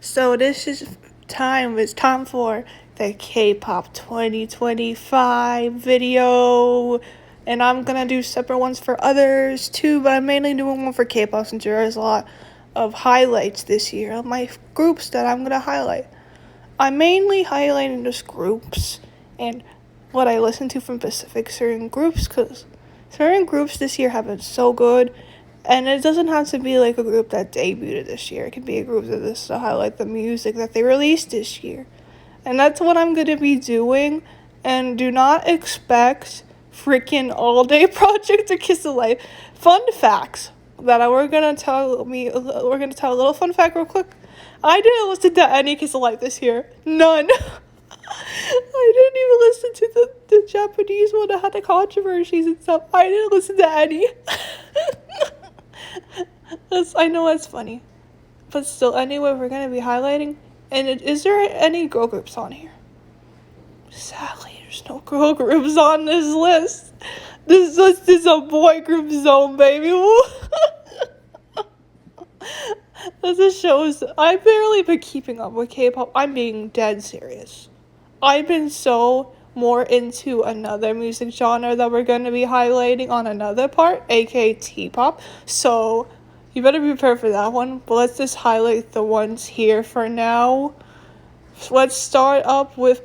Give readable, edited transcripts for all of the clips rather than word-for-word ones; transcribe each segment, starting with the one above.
So this is it's time for the K-pop 2025 video. And I'm gonna do separate ones for others too, but I'm mainly doing one for K-pop since there is a lot of highlights this year of my groups that I'm gonna highlight. I'm mainly highlighting just groups and what I listen to from certain groups, because certain groups this year have been so good. And it doesn't have to be like a group that debuted this year. It can be a group that just to highlight the music that they released this year. And that's what I'm going to be doing. And do not expect freaking all-day project to Kiss the Light. Fun facts that we're going to tell a little fun fact real quick. I didn't listen to any Kiss the Light this year. None. I didn't even listen to the Japanese one that had the controversies and stuff. I didn't listen to any. I know that's funny. But still, anyway, we're going to be highlighting. And is there any girl groups on here? Sadly, there's no girl groups on this list. This list is a boy group zone, baby. This just shows I've barely been keeping up with K-pop. I'm being dead serious. I've been so more into another music genre that we're going to be highlighting on another part, aka T-pop. So you better be prepared for that one. But let's just highlight the ones here for now. So let's start up with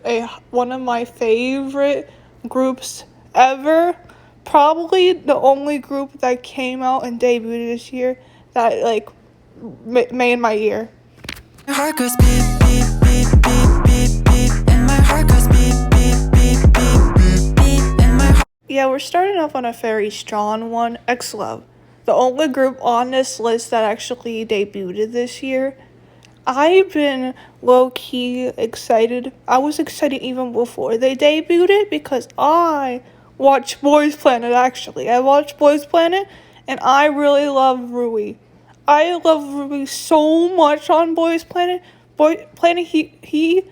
one of my favorite groups ever. Probably the only group that came out and debuted this year that made my year. My heart goes beep, beep, beep, beep, beep, beep, and my heart goes beep, beep, beep, beep, beep, beep, and my heart. Yeah, we're starting off on a very strong one, X-Love. The only group on this list that actually debuted this year. I've been low-key excited. I was excited even before they debuted because I watched Boys Planet, actually. I watched Boys Planet, and I really love Rui. I love Rui so much on Boys Planet. Boys Planet, they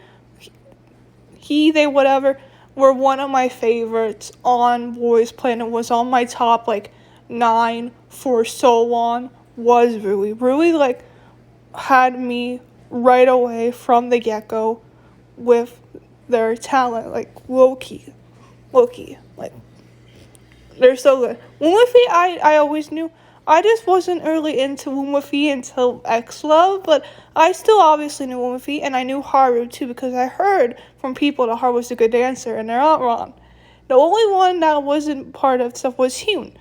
whatever were one of my favorites on Boys Planet. Was on my top 9 for so long. Was Rui. Rui had me right away from the get-go with their talent, low-key. They're so good. Woonwoo, I always knew. I just wasn't early into Woonwoo until X-Love, but I still obviously knew Woonwoo, and I knew Haru too because I heard from people that Haru was a good dancer, and they're not wrong. The only one that wasn't part of stuff was Hyun.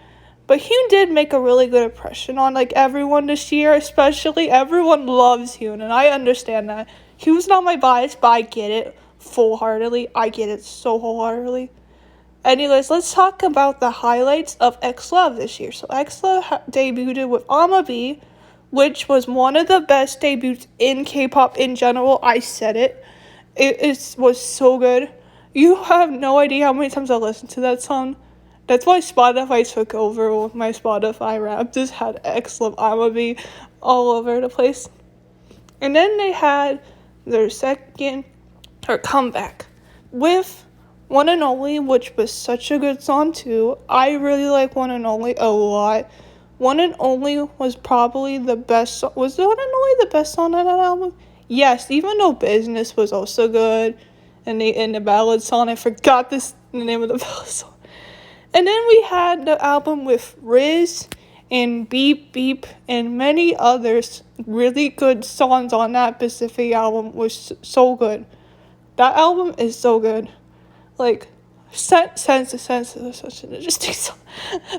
But Hyun did make a really good impression on everyone this year, especially everyone loves Hyun, and I understand that. Hyun's not my bias, but I get it full-heartedly. I get it so wholeheartedly. Anyways, let's talk about the highlights of X-Love this year. So X-Love debuted with Amabi, which was one of the best debuts in K-pop in general. I said it. It was so good. You have no idea how many times I listened to that song. That's why Spotify took over with my Spotify rap. Just had X-Love Amabi all over the place. And then they had their comeback with One and Only, which was such a good song too. I really like One and Only a lot. One and Only was probably the best. Was One and Only the best song on that album? Yes, even though Business was also good. And the ballad song, I forgot the name of the ballad song. And then we had the album with Riz and Beep Beep and many others. Really good songs on that specific album was so good. That album is so good. Sense is such an interesting song.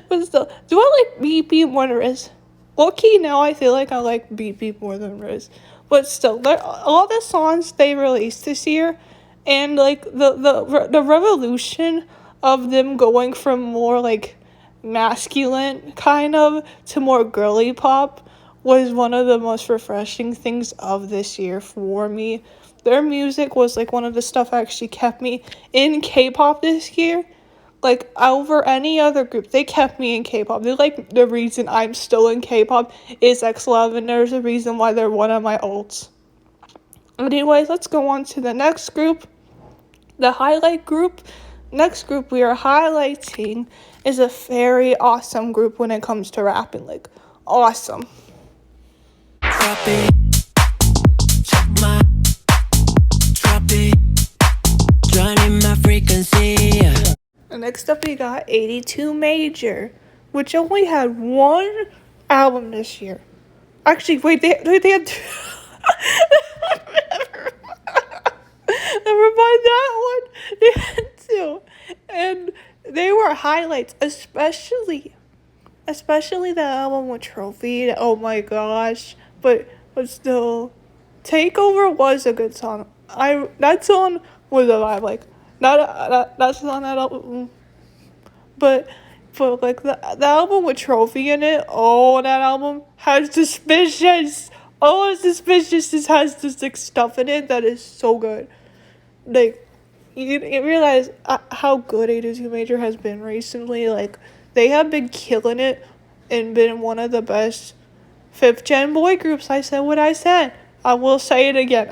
But still, do I like Beep Beep more than Riz? Low-key now I feel like I like Beep Beep more than Riz. But still, all the songs they released this year and the revolution of them going from more masculine kind of to more girly pop was one of the most refreshing things of this year for me. Their music was one of the stuff that actually kept me in K-pop this year. Over any other group, they kept me in K-pop. They're the reason I'm still in K-pop is X-Love, and there's a reason why they're one of my ults. Anyways, let's go on to the next group. The highlight group. Next group we are highlighting is a very awesome group when it comes to rapping. Awesome. Drop it. Check next up we got 82 Major, which only had one album this year. Actually, wait, they had two. Never mind that one. They had two. And they were highlights, especially the album with Trophy. Oh my gosh. But still, Takeover was a good song. That song was a vibe. Like, that's on that album. But like the album with Trophy in it, oh, that album has Suspicious. Oh, Suspicious just has this like stuff in it that is so good. Like, you realize how good 82 Major has been recently. Like, they have been killing it and been one of the best 5th gen boy groups. I said what I said. I will say it again.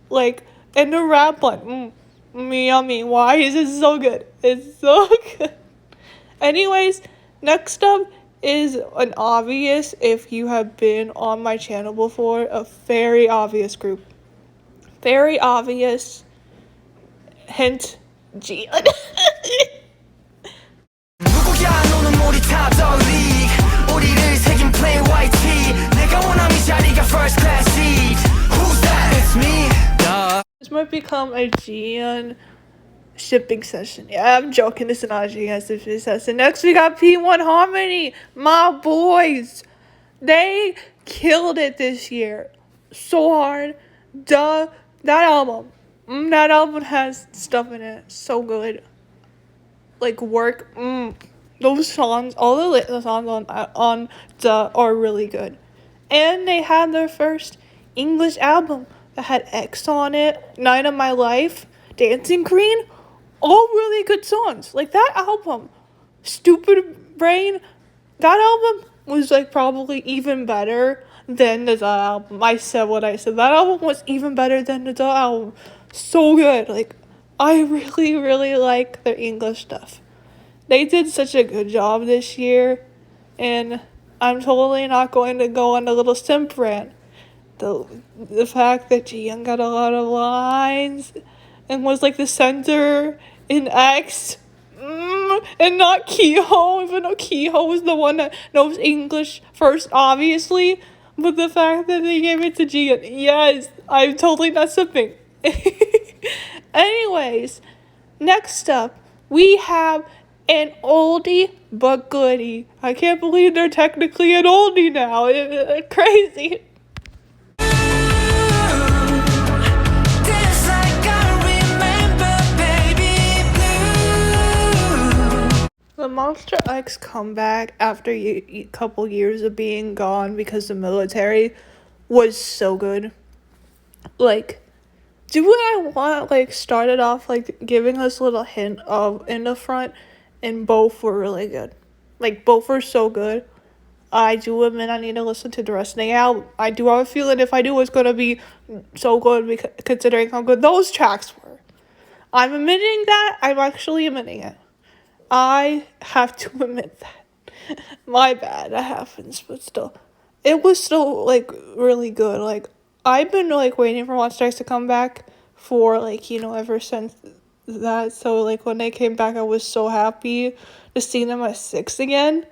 Like, and the rap one, yummy. Why is it so good? It's so good. Anyways, next up is an obvious, if you have been on my channel before, a very obvious group. Very obvious. Hint, Jian. This might become a Jian shipping session. Yeah, I'm joking. This is not a Jian shipping session. Next, we got P1 Harmony. My boys. They killed it this year. So hard. That album. That album has stuff in it. So good. Like, work. Those songs, all the songs on the are really good. And they had their first English album that had X on it, Night of My Life, Dancing Queen, all really good songs. Like, that album, Stupid Brain, that album was like probably even better than the album. I said what I said. That album was even better than the album. So good. Like, I really, really like their English stuff. They did such a good job this year, and I'm totally not going to go on a little simp rant. The fact that Jiyoung got a lot of lines and was like the center in X, and not Kiho, even though Kiho was the one that knows English first, obviously. But the fact that they gave it to Jiyoung, yes, I'm totally not sipping. Anyways, next up, we have an oldie but goodie. I can't believe they're technically an oldie now. Crazy. The Monster X comeback after a couple years of being gone because the military was so good. Like, do what I want, like, started off, like, giving us a little hint of in the front, and both were really good. Like, both were so good. I do admit I need to listen to the rest of the album. I do have a feeling if I do, it's going to be so good considering how good those tracks were. I'm admitting that. I'm actually admitting it. I have to admit that. My bad, that happens, but still. It was still, like, really good. Like, I've been, like, waiting for Monster X to come back for, like, ever since that. So, like, when they came back, I was so happy to see them at 6 again.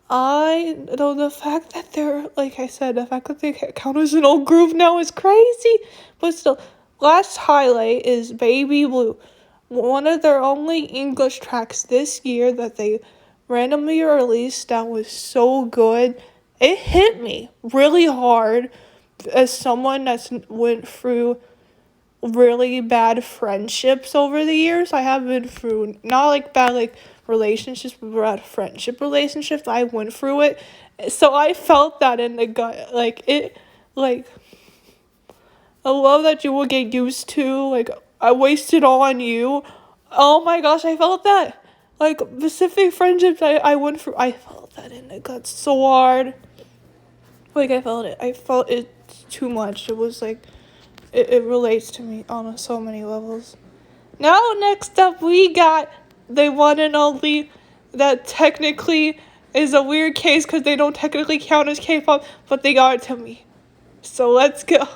The fact that they're, like I said, the fact that they count as an old group now is crazy. But still, last highlight is Baby Blue. One of their only English tracks this year that they randomly released that was so good. It hit me really hard as someone that's went through really bad friendships over the years. I have been through, not like bad like relationships, but bad friendship relationships. I went through it. So I felt that in the gut. Like, a love that you will get used to. Like, I wasted all on you. Oh my gosh, I felt that. Like, specific friendships I went through. I felt that in the gut so hard. Like, I felt it. I felt it too much. It was like, it relates to me on so many levels. Now, next up, we got the one and only that technically is a weird case because they don't technically count as K-pop, but they are to me. So let's go.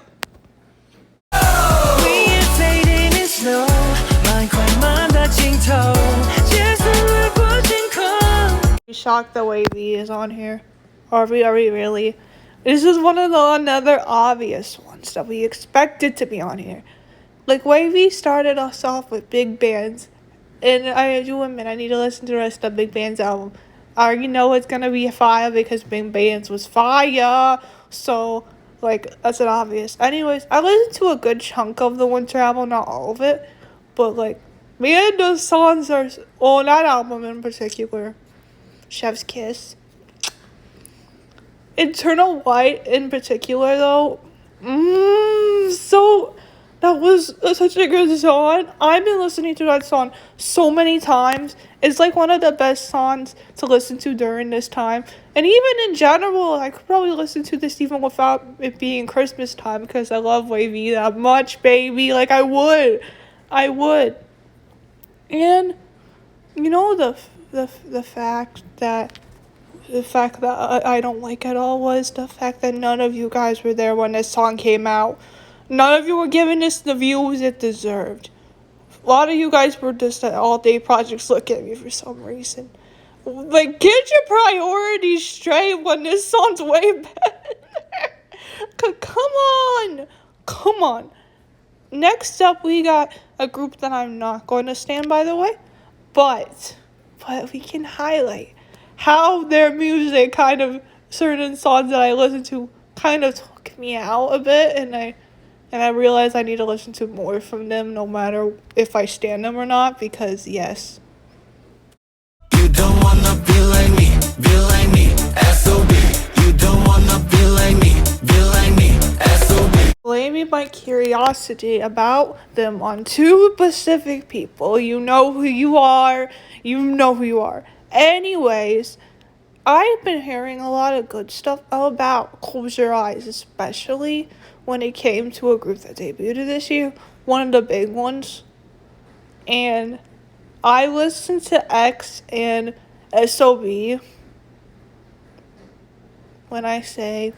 We are fading in slow. shocked that Wavy is on here. Are we really? This is one of the another obvious ones that we expected to be on here. Like, Wavy started us off with big bands. And I do admit I need to listen to the rest of Big Band's album. I already know it's gonna be fire because Big Band's was fire. So, like, that's an obvious. Anyways, I listened to a good chunk of the Winter album, not all of it. But, like, man, those songs are. Oh, that album in particular. Chef's Kiss. Eternal White in particular, though. So. That was such a good song. I've been listening to that song so many times. It's like one of the best songs to listen to during this time. And even in general, I could probably listen to this even without it being Christmas time because I love Wavy that much, baby. Like, I would. And, you know, the fact that I don't like at all was the fact that none of you guys were there when this song came out. None of you were giving this the views it deserved. A lot of you guys were just at all day projects looking at me for some reason. Like, get your priorities straight when this song's way better. Come on. Next up, we got a group that I'm not going to stand, by the way. But we can highlight how their music certain songs that I listen to kind of took me out a bit, and I realize I need to listen to more from them no matter if I stand them or not, because yes. You don't wanna be like me, SOB. You don't wanna be like me, SOB. Blaming my curiosity about them on two specific people. You know who you are. Anyways, I've been hearing a lot of good stuff about Close Your Eyes, especially when it came to a group that debuted this year, one of the big ones. And I listened to X and SOB. When I say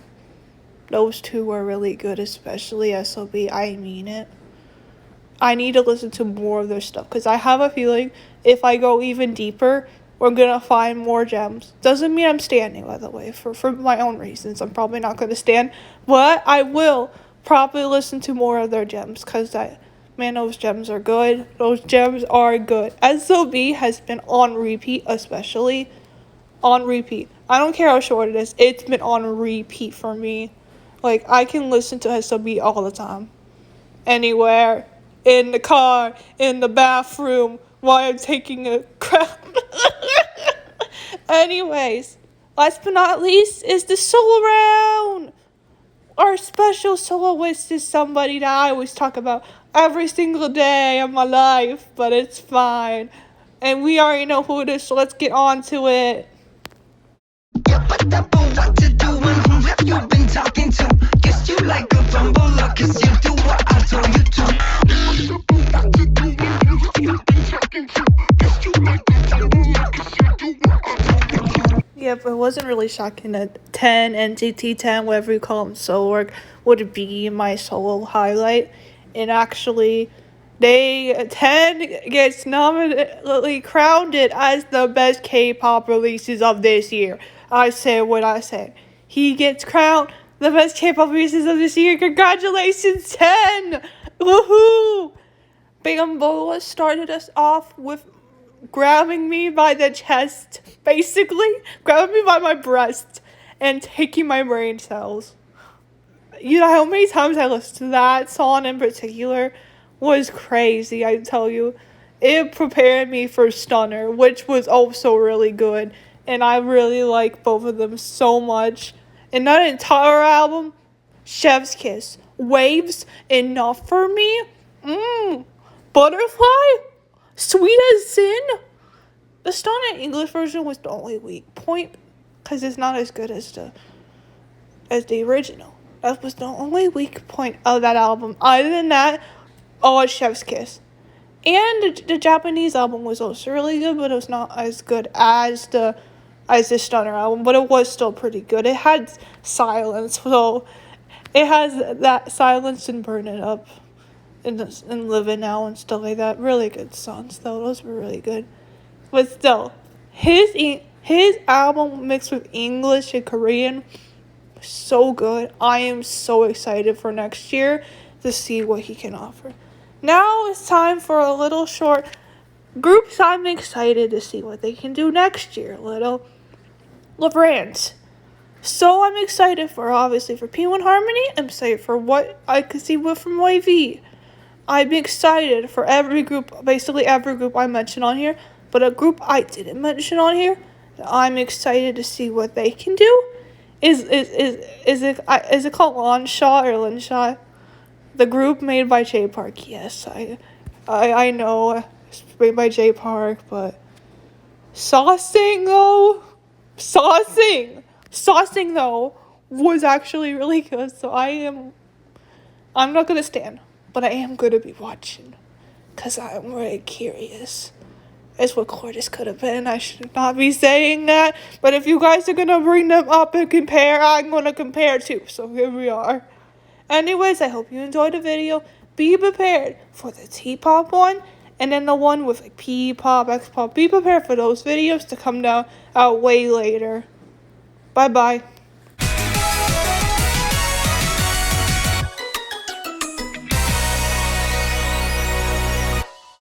those two were really good, especially SOB, I mean it. I need to listen to more of their stuff because I have a feeling if I go even deeper, we're gonna find more gems. Doesn't mean I'm standing, by the way, for my own reasons. I'm probably not gonna stand, but I will probably listen to more of their gems because those gems are good. Those gems are good. SOB has been on repeat, especially on repeat. I don't care how short it is. It's been on repeat for me. Like, I can listen to SOB all the time. Anywhere. In the car. In the bathroom. While I'm taking a crap. Anyways. Last but not least is the solo round. Our special soloist is somebody that I always talk about every single day of my life. But it's fine. And we already know who it is, so let's get on to it. What to do and who have you been talking to? Guess you like a bumbler, cause you do what I told you to. What to do and who have you been talking to? Guess you like a bumbler, cause you do what I told you to. Yeah, but it wasn't really shocking that 10, NCT 10, whatever you call them, solo work, would be my solo highlight. And actually, 10 gets nominally crowned it as the best K-pop releases of this year. I say what I say. He gets crowned the best K-pop releases of this year. Congratulations, 10! Woohoo! Bambola started us off with grabbing me by the chest, basically. Grabbing me by my breast and taking my brain cells. You know how many times I listened to that song in particular was crazy, I tell you. It prepared me for Stunner, which was also really good. And I really like both of them so much. And that entire album, Chef's Kiss, Waves, Enough for Me, Butterfly, Sweet as Sin. The Stunner English version was the only weak point because it's not as good as the original. That was the only weak point of that album. Other than that, it's Chef's Kiss. And the Japanese album was also really good, but it was not as good as the Stunner album, but it was still pretty good. It had Silence, so it has that Silence and Burn It Up and Live It Now and stuff like that. Really good songs, though. Those were really good. But still, His album mixed with English and Korean, so good. I am so excited for next year to see what he can offer. Now it's time for a little short groups I'm excited to see what they can do next year. Little LeBrand. So I'm excited for, obviously, for P1 Harmony. I'm excited for what I could see from YV. I'm excited for every group, basically every group I mentioned on here, but a group I didn't mention on here that I'm excited to see what they can do is it called Lonshaw or Linshaw? The group made by J Park. Yes, I know it's made by J Park, but Saucing though was actually really good. So I'm not gonna stand, but I am gonna be watching, cause I'm very curious as what Cordis could have been. I should not be saying that, but if you guys are gonna bring them up and compare, I'm gonna compare too. So here we are. Anyways, I hope you enjoyed the video. Be prepared for the T-pop one, and then the one with like P-pop, X-pop. Be prepared for those videos to come out way later. Bye bye.